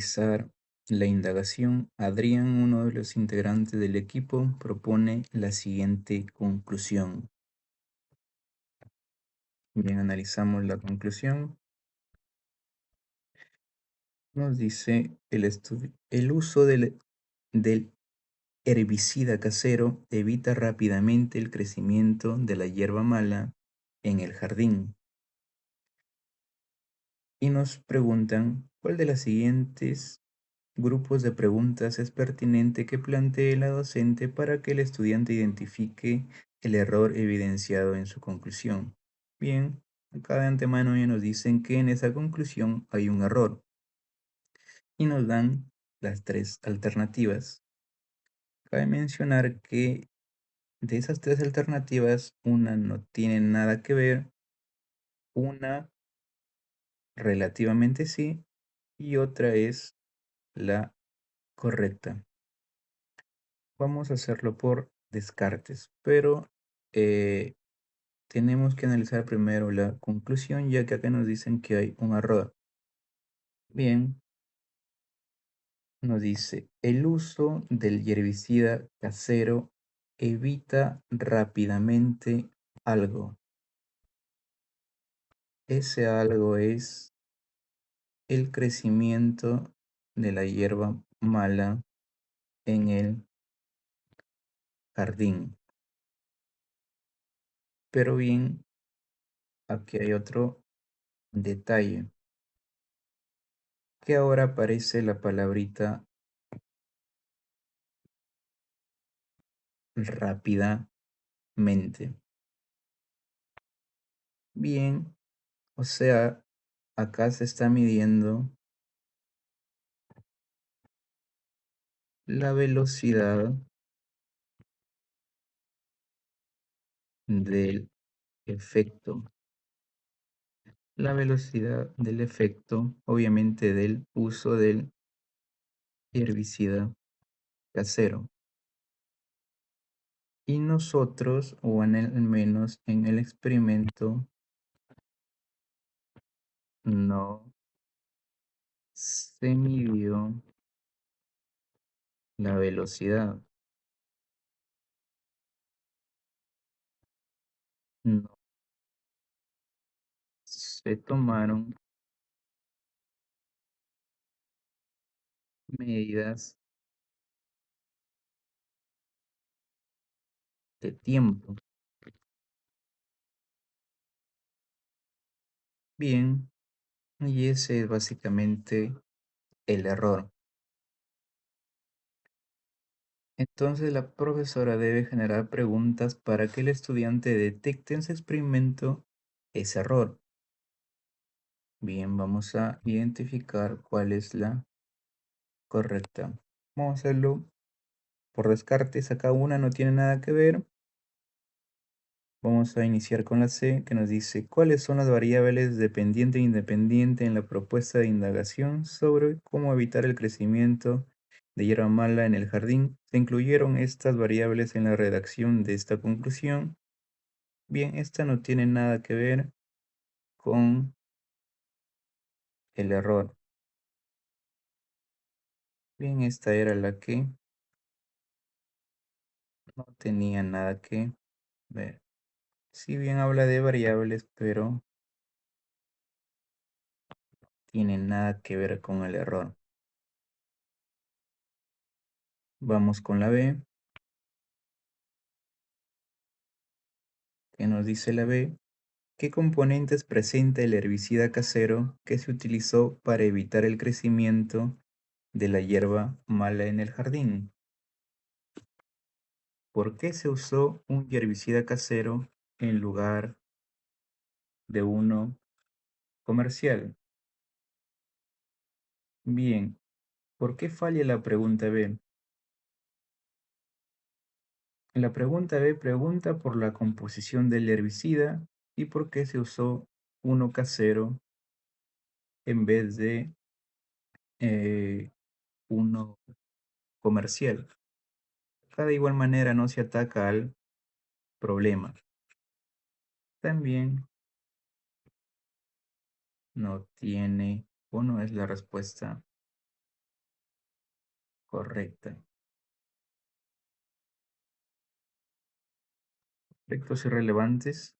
Realizar la indagación, Adrián, uno de los integrantes del equipo, propone la siguiente conclusión. Bien, analizamos la conclusión. Nos dice el uso del herbicida casero evita rápidamente el crecimiento de la hierba mala en el jardín. Y nos preguntan, ¿cuál de las siguientes grupos de preguntas es pertinente que plantee la docente para que el estudiante identifique el error evidenciado en su conclusión? Bien, acá de antemano ya nos dicen que en esa conclusión hay un error y nos dan las tres alternativas. Cabe mencionar que de esas tres alternativas, una no tiene nada que ver, una relativamente sí y otra es la correcta. Vamos a hacerlo por descartes, pero eh, tenemos que analizar primero la conclusión, ya que acá nos dicen que hay un error. Bien, nos dice, el uso del herbicida casero evita rápidamente algo. Ese algo es el crecimiento de la hierba mala en el jardín. Pero bien, aquí hay otro detalle, que ahora aparece la palabrita rápidamente. Bien, o sea, acá se está midiendo la velocidad del efecto. La velocidad del efecto, obviamente, del uso del herbicida casero. Y nosotros, o al menos en el experimento, no se midió la velocidad. No se tomaron medidas de tiempo. Bien, y ese es básicamente el error. Entonces la profesora debe generar preguntas para que el estudiante detecte en su experimento ese error. Bien, vamos a identificar cuál es la correcta. Vamos a hacerlo por descartes. Acá una no tiene nada que ver. Vamos a iniciar con la C, que nos dice cuáles son las variables dependiente e independiente en la propuesta de indagación sobre cómo evitar el crecimiento de hierba mala en el jardín. Se incluyeron estas variables en la redacción de esta conclusión. Bien, esta no tiene nada que ver con el error. Bien, esta era la que no tenía nada que ver. Si bien habla de variables, pero tiene nada que ver con el error. Vamos con la B, que nos dice la B. ¿Qué componentes presenta el herbicida casero que se utilizó para evitar el crecimiento de la hierba mala en el jardín? ¿Por qué se usó un herbicida casero en lugar de uno comercial? Bien, ¿por qué falla la pregunta B? La pregunta B pregunta por la composición del herbicida y por qué se usó uno casero en vez de uno comercial. Acá de igual manera no se ataca al problema. También no tiene o no es la respuesta correcta. Aspectos irrelevantes.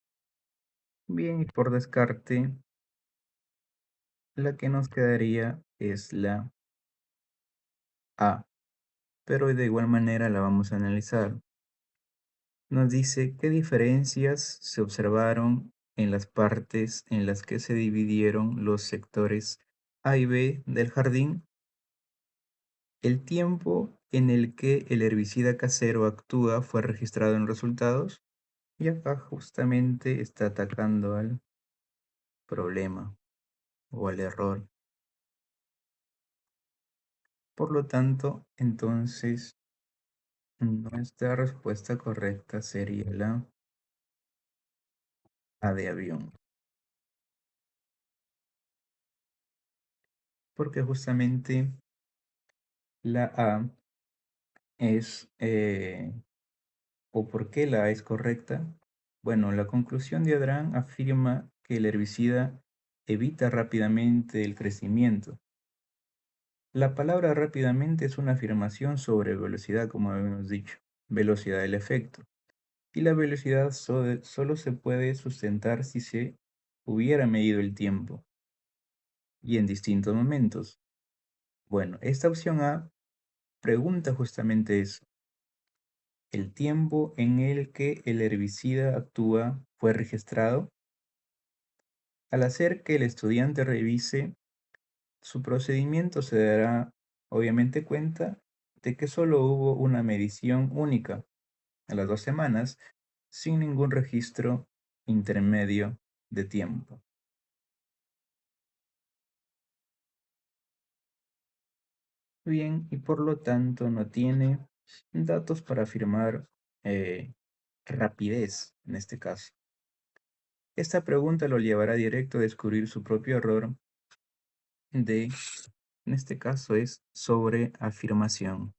Bien, y por descarte, la que nos quedaría es la A, pero de igual manera la vamos a analizar. Nos dice qué diferencias se observaron en las partes en las que se dividieron los sectores A y B del jardín. El tiempo en el que el herbicida casero actúa fue registrado en resultados y acá justamente está atacando al problema o al error. Por lo tanto, entonces nuestra respuesta correcta sería la A de avión, porque justamente la A es, o por qué la A es correcta. Bueno, la conclusión de Adrán afirma que el herbicida evita rápidamente el crecimiento. La palabra rápidamente es una afirmación sobre velocidad, como habíamos dicho, velocidad del efecto. Y la velocidad solo se puede sustentar si se hubiera medido el tiempo y en distintos momentos. Bueno, esta opción A pregunta justamente eso. ¿El tiempo en el que el herbicida actúa fue registrado? Al hacer que el estudiante revise su procedimiento, se dará obviamente cuenta de que solo hubo una medición única a las 2 semanas sin ningún registro intermedio de tiempo. Bien, y por lo tanto no tiene datos para afirmar eh, rapidez en este caso. Esta pregunta lo llevará directo a descubrir su propio error en este caso es sobre afirmación.